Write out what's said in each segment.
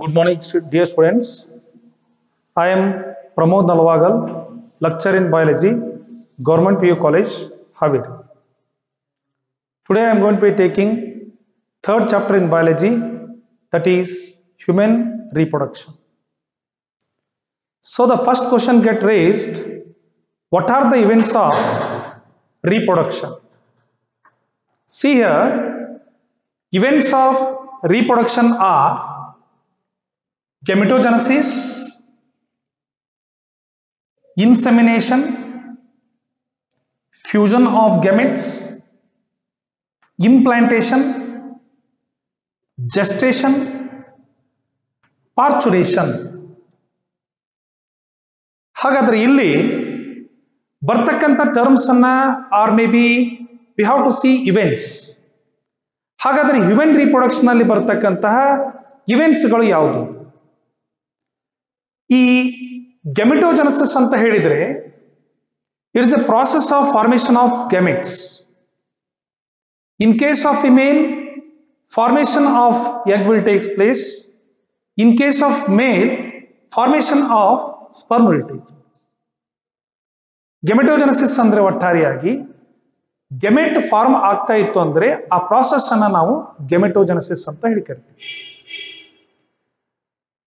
Good morning, dear students. I am Pramod Nalwagal, lecturer in biology, Government PU College, Haveri. Today I am going to be taking third chapter in biology, that is human reproduction. So the first question get raised: what are the events of reproduction? See here, events of reproduction are gametogenesis, insemination, fusion of gametes, implantation, gestation, parturition. ಹಾಗಾದ್ರೆ ಇಲ್ಲಿ ಬರ್ತಕ್ಕಂಥ terms ಅನ್ನ are may be we have to see events. ಹಾಗಾದ್ರೆ human reproduction ಅಲ್ಲಿ ಬರ್ತಕ್ಕಂತಹ ಇವೆಂಟ್ಸ್ಗಳು ಯಾವುದು? ಈ gametogenesis ಅಂತ ಹೇಳಿದ್ರೆ it is a process of formation of gametes. In case of female, formation of egg will take place. In case of male, formation of sperm will take place. Gametogenesis ಅಂದ್ರೆ ಒಟ್ಟಾರೆಯಾಗಿ ಗೆಮೆಟ್ form ಆಗ್ತಾ ಇತ್ತು ಅಂದ್ರೆ ಆ process ಅನ್ನ ನಾವು gametogenesis ಅಂತ ಹೇಳಿ ಕರಿತೀವಿ.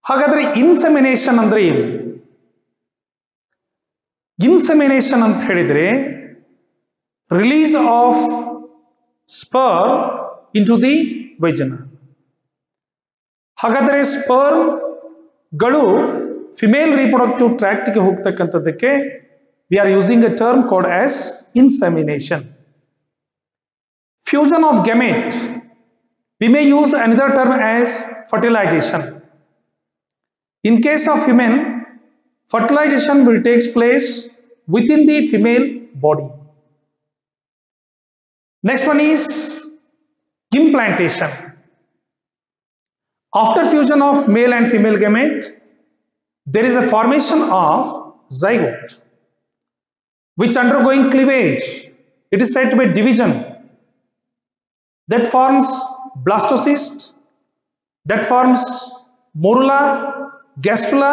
ಹಾಗಾದ್ರೆ ಇನ್ಸೆಮಿನೇಷನ್ ಅಂದ್ರೆ ಏನು? ಇನ್ಸೆಮಿನೇಷನ್ ಅಂತ ಹೇಳಿದ್ರೆ release of sperm into the vagina. ಹಾಗಾದ್ರೆ ಸ್ಪರ್ಮ್ ಗಳು ಫಿಮೇಲ್ ರಿಪ್ರೊಡಕ್ಟಿವ್ ಟ್ರ್ಯಾಕ್ಟ್ ಗೆ ಹೋಗ್ತಕ್ಕಂಥದ್ದಕ್ಕೆ we are using a term called as insemination. Fusion of gamete, we may use another term as fertilization. In case of human, fertilization will take place within the female body. Next one is implantation. After fusion of male and female gamete, there is a formation of zygote, which undergoing cleavage, it is said to be division, that forms blastocyst, that forms morula, gastrula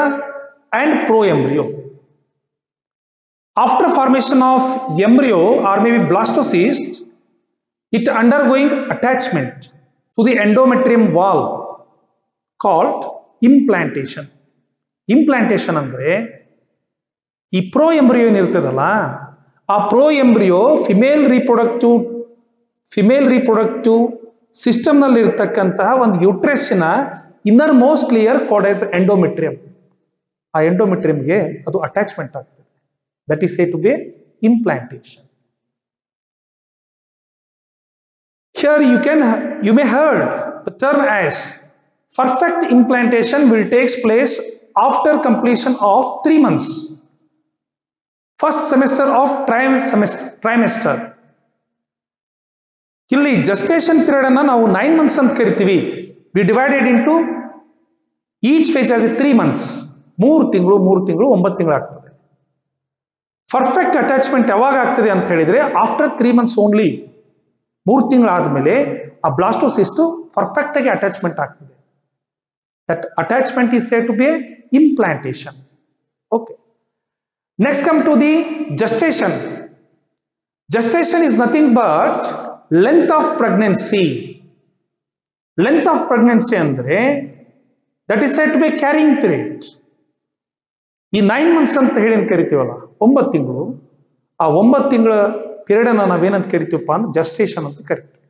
and proembryo. After formation of embryo or maybe blastocyst, it undergoing attachment to the endometrium wall called implantation. Implantation andre ಈ pro embryo ಏನಿರ್ತದಲ್ಲ, ಆ pro embryo female reproductive system ನಲ್ಲಿ ಇರ್ತಕ್ಕಂತಹ ಒಂದು ಯೂಟ್ರೆಸ್ಸಿನ inner most layer called as endometrium. ಆ ಎಂಡೋಮೆಟ್ರಿಯಂಗೆ ಅದು ಅಟ್ಯಾಚ್ಮೆಂಟ್ ಆಗ್ತದೆ. That is said to be implantation. Here you may heard the term as perfect implantation will take place after completion of 3 months. First semester of trimester. ಇಲ್ಲಿ gestation period ಅನ್ನ ನಾವು 9 months ಅಂತ ಕರಿತೀವಿ. We divided into each phase as 3 months. 3 ತಿಂಗಳು 9 ತಿಂಗಳು ಆಗ್ತದೆ. Perfect attachment ಯಾವಾಗ ಆಗ್ತದೆ ಅಂತ ಹೇಳಿದ್ರೆ ಆಫ್ಟರ್ 3 months ಓನ್ಲಿ. 3 ತಿಂಗಳಾದ್ಮೇಲೆ ಆ ಬ್ಲಾಸ್ಟೋಸಿಸ್ಟ್ ಪರ್ಫೆಕ್ಟ್ ಆಗಿ ಅಟ್ಯಾಚ್ಮೆಂಟ್ ಆಗ್ತದೆ. That attachment is said to be implantation. Okay. Next come to the gestation. Gestation is nothing but length of pregnancy. Length of pregnancy andre that is said to be carrying period. ಈ 9 months ಅಂತ ಹೇಳಿ ಕರಿತೀವಲ್ಲ, 9 ತಿಂಗಳು, ಆ 9 ತಿಂಗಳ period ಅನ್ನ ನಾವೇನಂತ ಕರಿತೀವಪ್ಪ ಅಂದ್ರೆ ಜಸ್ಟೇಷನ್ ಅಂತ ಕರಿತೀವಿ.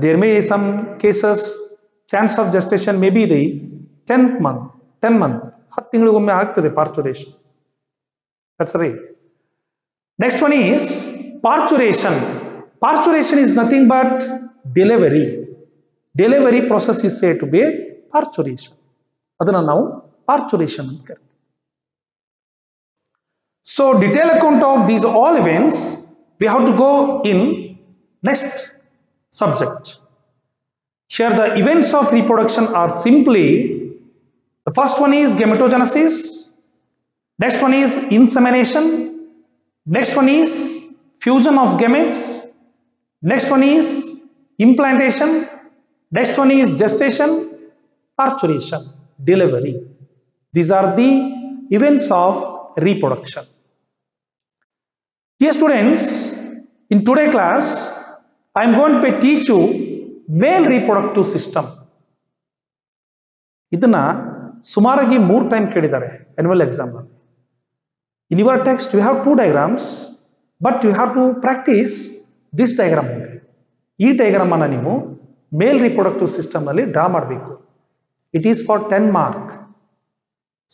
There may be some cases chance of gestation may be the 10th month, 10 month, 10 ತಿಂಗಳಿಗೊಮ್ಮೆ ಆಗ್ತದೆ parturition. That's right. Next one is parturition. Parturition is nothing but delivery. Delivery process is said to be parturition. Adana now parturition anta karತೀವಿ. So detail account of these all events we have to go in next subject. Here the events of reproduction are simply, the first one is gametogenesis. Next one is insemination. Next one is fusion of gametes. Next one is implantation. Next one is gestation. parturition, delivery. These are the events of reproduction. Dear students, in today's class, I am going to teach you male reproductive system. ಇದನ್ನ ಸುಮಾರಾಗಿ 3 time ಕೇಳಿದ್ದಾರೆ annual exam ನಲ್ಲಿ. In your text you have 2 diagrams, but you have to practice this diagram only. ಈ diagram ಅನ್ನು ನೀವು male reproductive system ನಲ್ಲಿ draw ಮಾಡಬೇಕು. It is for 10 mark.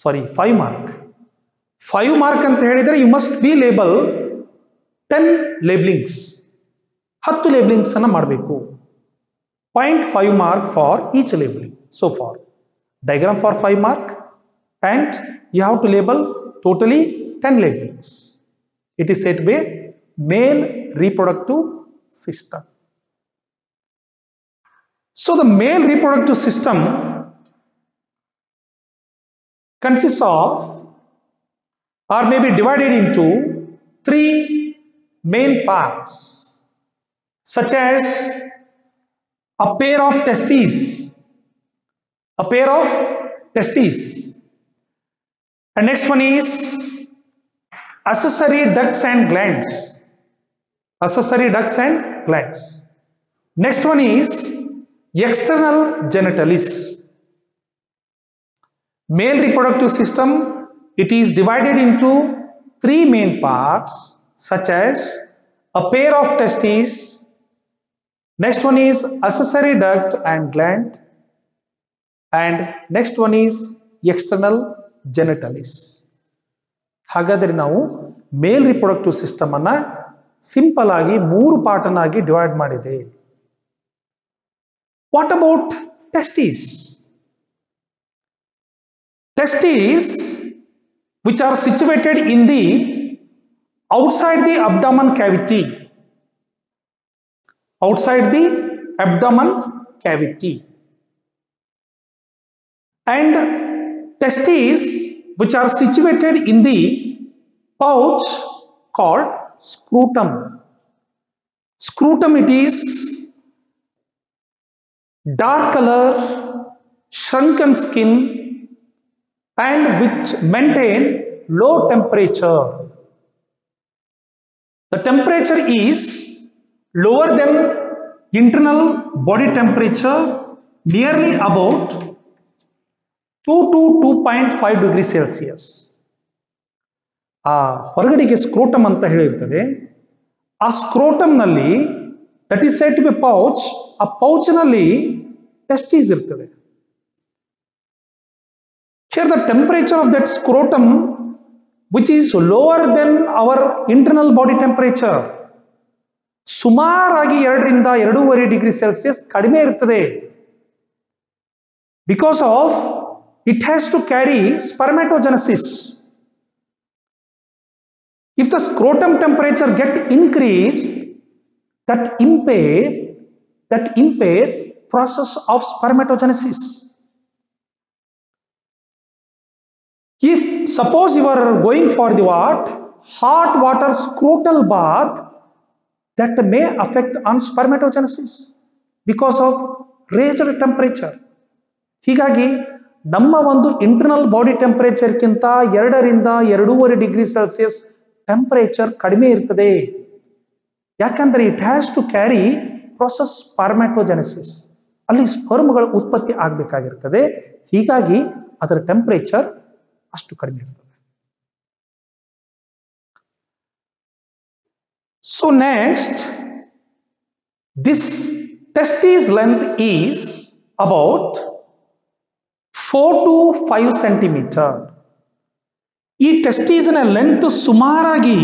Sorry, 5 mark. 5 mark ಅಂತ ಹೇಳಿದ್ರೆ you must be label 10 labelings. 10 labelings ಅನ್ನು ಮಾಡಬೇಕು. 0.5 mark for each labeling. So far, diagram for 5 mark and you have to label totally 10 labelings. It is said to be male reproductive system. So the male reproductive system consists of or may be divided into 3 main parts, such as a pair of testes, and next one is accessory ducts and glands, next one is external genitalis. Male reproductive system, it is divided into 3 main parts, such as a pair of testes, next one is accessory duct and gland, and next one is external genitalis. ಹಾಗಾದರೆ ನಾವು male reproductive system ಅನ್ನ simple ಆಗಿ 3 part ಅನ್ನಾಗಿ divide ಮಾಡಿದೆ. What about testes? Testes, which are situated in the outside the abdomen cavity, and testes which are situated in the pouch called scrotum. Scrotum, it is dark color, shrunken skin, and which maintain low temperature. The temperature is lower than internal body temperature, nearly about 2 to 2.5 degrees Celsius. ಹೊರಗಡೆಗೆ scrotum ಅಂತ ಹೇಳಿರ್ತದೆ. ಆ scrotum ನಲ್ಲಿ that is said to be pouch. ಆ pouch ನಲ್ಲಿ testes ಇರ್ತದೆ. Here the temperature of that scrotum, which is lower than our internal body temperature, ಸುಮಾರಾಗಿ 2 ರಿಂದ 2.5 ಡಿಗ್ರಿ ಸೆಲ್ಸಿಯಸ್ ಕಡಿಮೆ ಇರ್ತದೆ. Because of it has to carry spermatogenesis. If the scrotum temperature get increased, that impair process of spermatogenesis. If suppose you are going for the hot water scrotal bath, that may affect on spermatogenesis because of raised temperature. ಹೀಗಾಗಿ ನಮ್ಮ ಒಂದು internal body temperature ಗಿಂತ 2 ರಿಂದ 2.5 degree Celsius temperature ಕಡಿಮೆ ಇರ್ತದೆ. ಯಾಕಂದ್ರೆ it has to carry process spermatogenesis. ಅಲ್ಲಿ ಸ್ಪರ್ಮ್ಗಳ ಉತ್ಪತ್ತಿ ಆಗಬೇಕಾಗಿರ್ತದೆ. ಹೀಗಾಗಿ ಅದರ ಟೆಂಪರೇಚರ್ ಅಷ್ಟು ಕಡಿಮೆ ಇರ್ತದೆ. So next, this testis length is about 4 to 5 centimeter. ಈ ಟೆಸ್ಟೀಸ್ನ ಲೆಂತ್ ಸುಮಾರಾಗಿ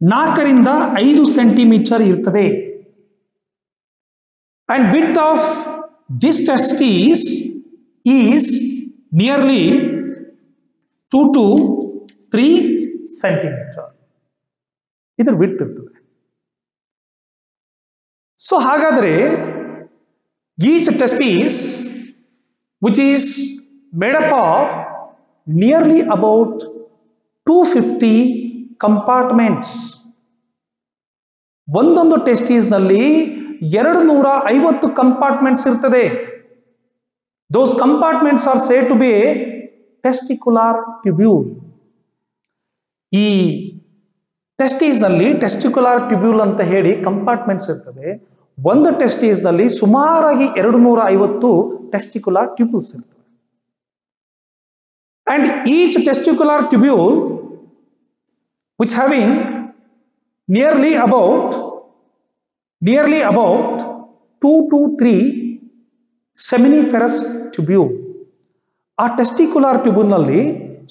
4 ರಿಂದ 5 ಸೆಂಟಿಮೀಟರ್ ಇರ್ತದೆ. And width of this testis is nearly 2 to 3 centimeter. ಇದರ ವಿಡ್ತ್ ಇರ್ತದೆ. ಸೊ ಹಾಗಾದ್ರೆ each testis, which is made up of nearly about 250 compartments. ಒಂದೊಂದು testes ನಲ್ಲಿ 250 compartments ಇರ್ತದೆ. Those compartments are said to be a testicular tubule. ಈ testes ನಲ್ಲಿ testicular tubule ಅಂತ ಹೇಳಿ ಕಂಪಾರ್ಟ್ಮೆಂಟ್ಸ್ ಇರ್ತದೆ. ಒಂದು ಟೆಸ್ಟೀಸ್ ನಲ್ಲಿ ಸುಮಾರಾಗಿ 250 ಟೆಸ್ಟಿಕ್ಯುಲರ್ ಟ್ಯೂಬ್ಯೂಲ್ಸ್ ಇರ್ತವೆ. And each testicular tubule which having nearly about 2 to 3 seminiferous tubule. ಆ ಟೆಸ್ಟಿಕ್ಯುಲರ್ ಟ್ಯೂಬ್ಯೂಲ್ ನಲ್ಲಿ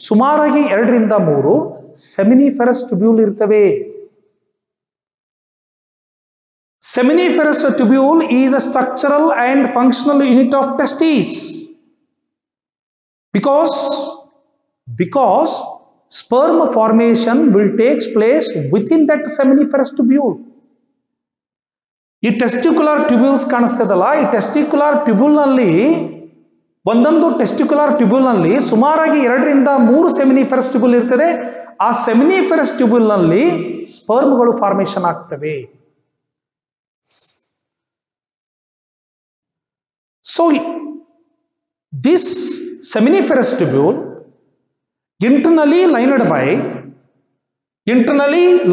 ಸುಮಾರಾಗಿ 2 ರಿಂದ 3 seminiferous tubule ಇರ್ತವೆ. Seminiferous tubule is a structural and functional unit of testes because sperm formation will take place within that seminiferous tubule. ಈ testicular tubules ಕಾಣಿಸ್ತದಲ್ಲ, ಈ testicular tubule ನಲ್ಲಿ ಒಂದೊಂದು testicular tubule ನಲ್ಲಿ ಸುಮಾರಾಗಿ 2 ರಿಂದ 3 ಸೆಮಿನಿಫೆರಸ್ ಟ್ಯೂಬ್ಯೂಲ್ ಇರ್ತದೆ. ಆ ಸೆಮಿನಿಫೆರಸ್ ಟ್ಯೂಬ್ಯೂಲ್ ನಲ್ಲಿ ಸ್ಪರ್ಮ್ಗಳು ಫಾರ್ಮೇಶನ್ ಆಗ್ತವೆ. So this seminiferous tubule internally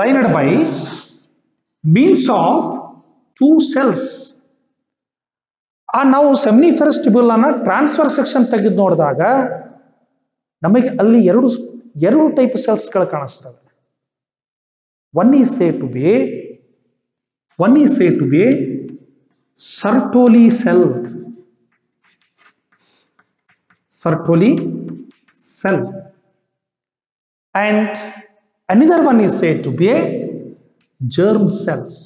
lined by means of 2 cells. ನಾವು seminiferous tubule ಅನ್ನ ಟ್ರಾನ್ಸ್ಫರ್ ಸೆಕ್ಷನ್ ತೆಗೆದು ನೋಡಿದಾಗ ನಮಗೆ ಅಲ್ಲಿ ಎರಡು ಟೈಪ್ ಸೆಲ್ಸ್ ಗಳು ಕಾಣಿಸ್ತವೆ. one is said to be Sertoli cell. And another one is said to be a germ cells.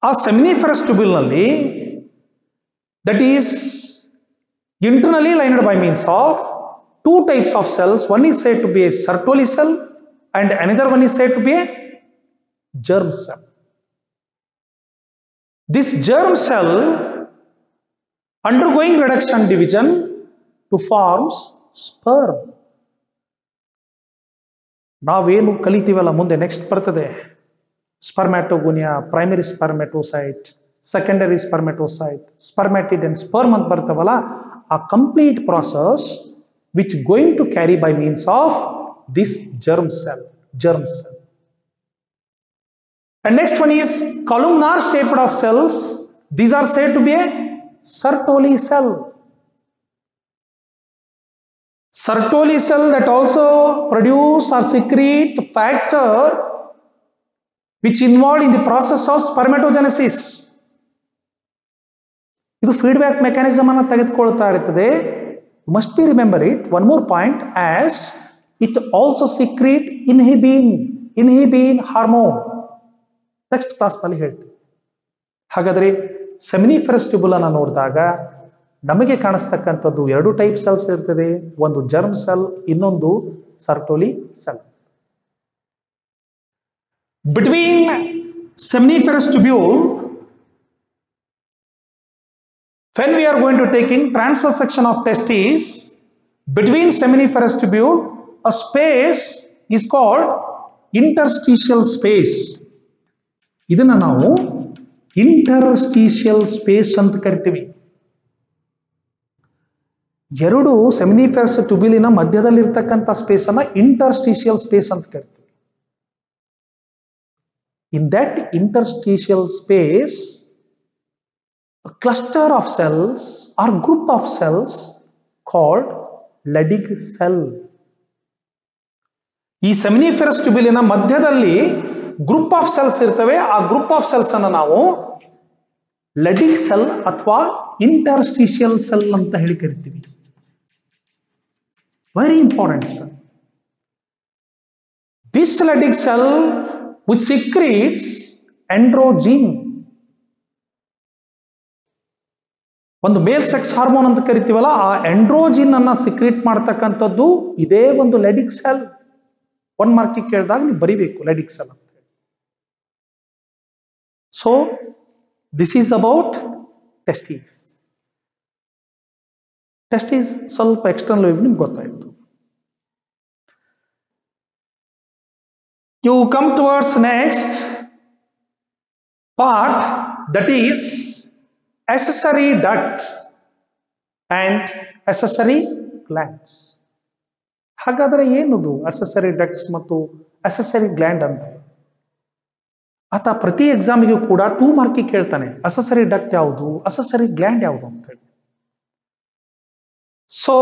ಆ seminiferous tubule ನಲ್ಲಿ that is internally lined by means of 2 types of cells. One is said to be a Sertoli cell and another one is said to be a germ cell. This germ cell undergoing reduction division to forms sperm. ನಾವೇನು ಕಲಿತೀವಲ್ಲ ಮುಂದೆ next ಬರ್ತದೆ, ಸ್ಪರ್ಮ್ಯಾಟೋಗೋನಿಯಾ, primary ಸ್ಪರ್ಮ್ಯಾಟೋಸೈಟ್, secondary ಸ್ಪರ್ಮ್ಯಾಟೋಸೈಟ್, ಸ್ಪರ್ಮ್ಯಾಟಿಡ್ and sperm ಅಂತ ಬರ್ತಾವಲ್ಲ, ಆ complete process which going to carry by means of this germ cell. And next one is columnar shaped of cells. These are said to be a Sertoli cell. Sertoli cell that also produce or secrete factor which involved in the process of spermatogenesis. ಇದು feedback mechanism ಅನ್ನು ತೆಗೆದುಕೊಳ್ತಾ ಇರುತ್ತದೆ. You must be remember it. One more point, as it also secrete inhibin hormone. Next class ನಲ್ಲಿ ಹೇಳ್ತೀವಿ. ಹಾಗಾದ್ರೆ ಸೆಮಿನಿಫೆರಸ್ ಟ್ಯೂಬುಲ್ ಅನ್ನು ನೋಡಿದಾಗ ನಮಗೆ ಕಾಣಿಸ್ತಕ್ಕಂಥದ್ದು 2 ಟೈಪ್ ಸೆಲ್ಸ್ ಇರ್ತದೆ. ಒಂದು ಜರ್ಮ್ ಸೆಲ್, ಇನ್ನೊಂದು Sertoli cell. Between seminiferous tubule, when we are going to taking transverse section of testes, between seminiferous tubule a space is called interstitial space. ಇದನ್ನ ನಾವು ಇಂಟರ್ಸ್ಟಿಷಿಯಲ್ ಸ್ಪೇಸ್ ಅಂತ ಕರಿತೀವಿ. 2 ಸೆಮಿನಿಫೆರಸ್ ಟ್ಯೂಬ್ಯೂಲಿನ ಮಧ್ಯದಲ್ಲಿ ಇರತಕ್ಕಂತ ಸ್ಪೇಸ್ ಅನ್ನ ಇಂಟರ್ಸ್ಟಿಷಿಯಲ್ ಸ್ಪೇಸ್ ಅಂತ ಕರಿತೀವಿ. In that interstitial space, a cluster of cells or group of cells called Leydig cell. ಈ ಸೆಮಿನಿಫೆರಸ್ ಟ್ಯೂಬ್ಯೂಲಿನ ಮಧ್ಯದಲ್ಲಿ ಗ್ರೂಪ್ ಆಫ್ ಸೆಲ್ಸ್ ಇರ್ತವೆ. ಆ ಗ್ರೂಪ್ ಆಫ್ ಸೆಲ್ಸ್ ಅನ್ನು ನಾವು Leydig cell ಅಥವಾ ಇಂಟರ್ಸ್ಟಿಷಿಯಲ್ ಸೆಲ್ ಅಂತ ಹೇಳಿ ಕರಿತೀವಿ. Very important, sir. This Leydig cell which secretes androgen, ಒಂದು ಮೇಲ್ ಸೆಕ್ಸ್ ಹಾರ್ಮೋನ್ ಅಂತ ಕರಿತೀವಲ್ಲ, ಆ ಆಂಡ್ರೋಜಿನ್ ಅನ್ನ ಸಿಕ್ರೇಟ್ ಮಾಡತಕ್ಕಂಥದ್ದು ಇದೇ ಒಂದು Leydig cell. 1 ಮಾರ್ಕಿಗೆ ಕೇಳಿದಾಗ ನೀವು ಬರಿಬೇಕು Leydig cell ಅಂತ. So this is about testes. ಸ್ವಲ್ಪ ಎಕ್ಸ್ಟರ್ನಲ್ ವೇವ್ ನಿಮ್ಗೆ ಗೊತ್ತಾಯ್ತು. You come towards next part, that is accessory duct and accessory glands. ಹಾಗಾದರೆ ಏನದು accessory ducts ಮತ್ತು accessory gland ಅಂತ? ಆತ ಪ್ರತಿ ಎಕ್ಸಾಮಿಗೂ ಕೂಡ 2 ಮಾರ್ಕಿಗೆ ಕೇಳ್ತಾನೆ, accessory duct ಯಾವುದು, accessory gland ಯಾವುದು ಅಂತ ಹೇಳಿ. So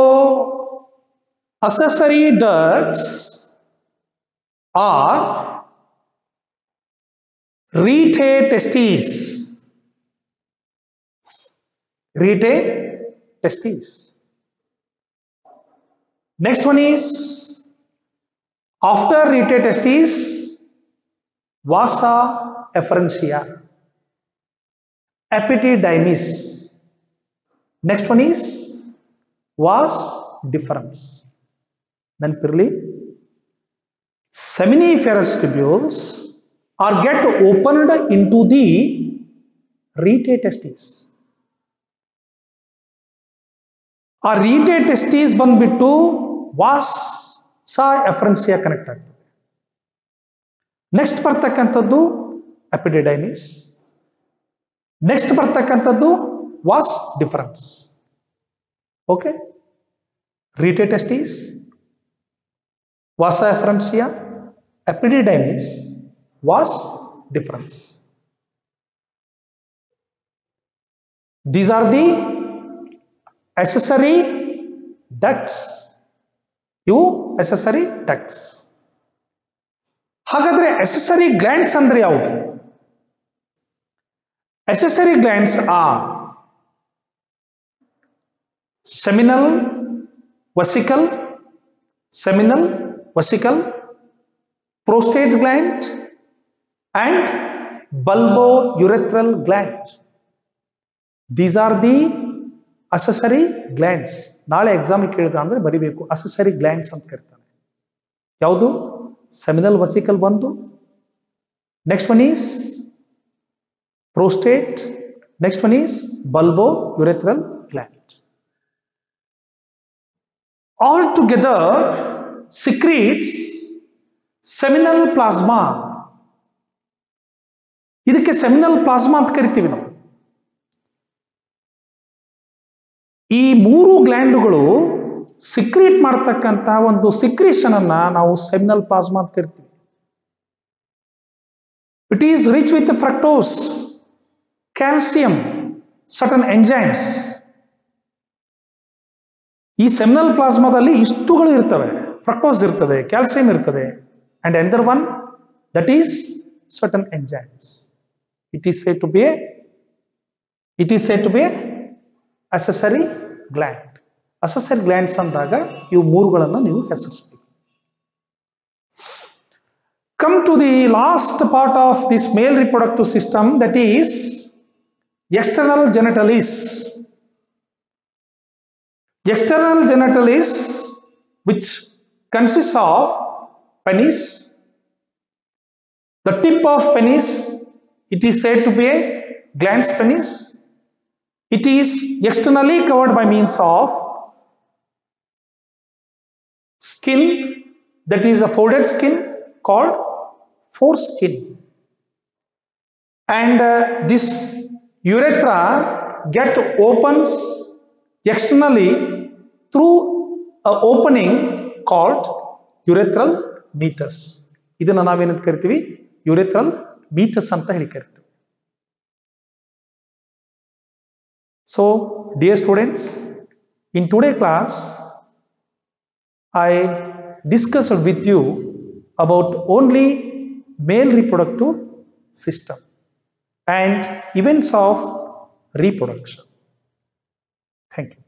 accessory ducts are rete testes. Rete testes. Next one is after rete testes, vasa efferentia, epididymis. Next one is vas deferens. Then pirli seminiferous tubules are get opened into the rete testes. ಆ ರೀಟೆ testes ಬಂದ್ಬಿಟ್ಟು ವಾಸ ಎಫರೆನ್ಸಿಯಾ connect ಆಗ್ತದೆ. Next ಬರ್ತಕ್ಕಂಥದ್ದು epididymis, next ಬರ್ತಕ್ಕಂಥದ್ದು vas deferens. Okay, rete testis, vasa efferentia, epididymis, vas deferens. These are the accessory ducts. ಇವು accessory ducts. ಹಾಗಾದ್ರೆ accessory glands ಅಂದ್ರೆ ಯಾವುದು? Accessory glands are seminal vesicle, prostate gland and bulbourethral gland. These are the accessory glands. ನಾಳೆ exam ಕೇಳಿದ ಅಂದ್ರೆ ಬರಿಬೇಕು, accessory glands ಅಂತ ಕರೀತಾನೆ. ಯಾವುದು? seminal vesicle ಒಂದು, next one is prostate, next one is bulbourethral gland. All together secretes seminal plasma. ಇದಕ್ಕೆ seminal plasma ಅಂತ ಕರಿತೀವಿ ನಾವು. ಈ ಮೂರು ಗ್ಲ್ಯಾಂಡ್ಗಳು ಸಿಕ್ರೀಟ್ ಮಾಡತಕ್ಕಂತ ಒಂದು ಸಿಕ್ರೇಷನ್ ಅನ್ನ ನಾವು ಸೆಮಿನಲ್ ಪ್ಲಾಸ್ಮಾ ಅಂತ ಕರಿತೀವಿ. It is rich with fructose, calcium, certain enzymes. ಈ ಸೆಮಿನಲ್ ಪ್ಲಾಸ್ಮಾದಲ್ಲಿ ಇಷ್ಟುಗಳು ಇರ್ತವೆ, ಫ್ರಕ್ಟೋಸ್ ಇರ್ತದೆ, ಕ್ಯಾಲ್ಸಿಯಂ ಇರ್ತದೆ, and another one that is certain enzymes. It is said to be accessory gland. accessory glands ಅಂದಾಗ ಇವು ಮೂರುಗಳನ್ನು ನೀವು ಹೆಸರಿಸಬೇಕು. Come to the last part of this male reproductive system, that is external genitalis. External genitalis, which consists of penis. The tip of penis, it is said to be a glans penis. It is externally covered by means of skin, that is a folded skin called foreskin. And this urethra opens externally through an opening called urethral meatus. ಇದನ್ನ ನಾವೇನಂತ ಕರಿತೀವಿ? urethral meatus ಅಂತ ಹೇಳಿ ಕರಿತೀವಿ. So, dear students, in today's class, I discussed with you about only male reproductive system and events of reproduction. Thank you.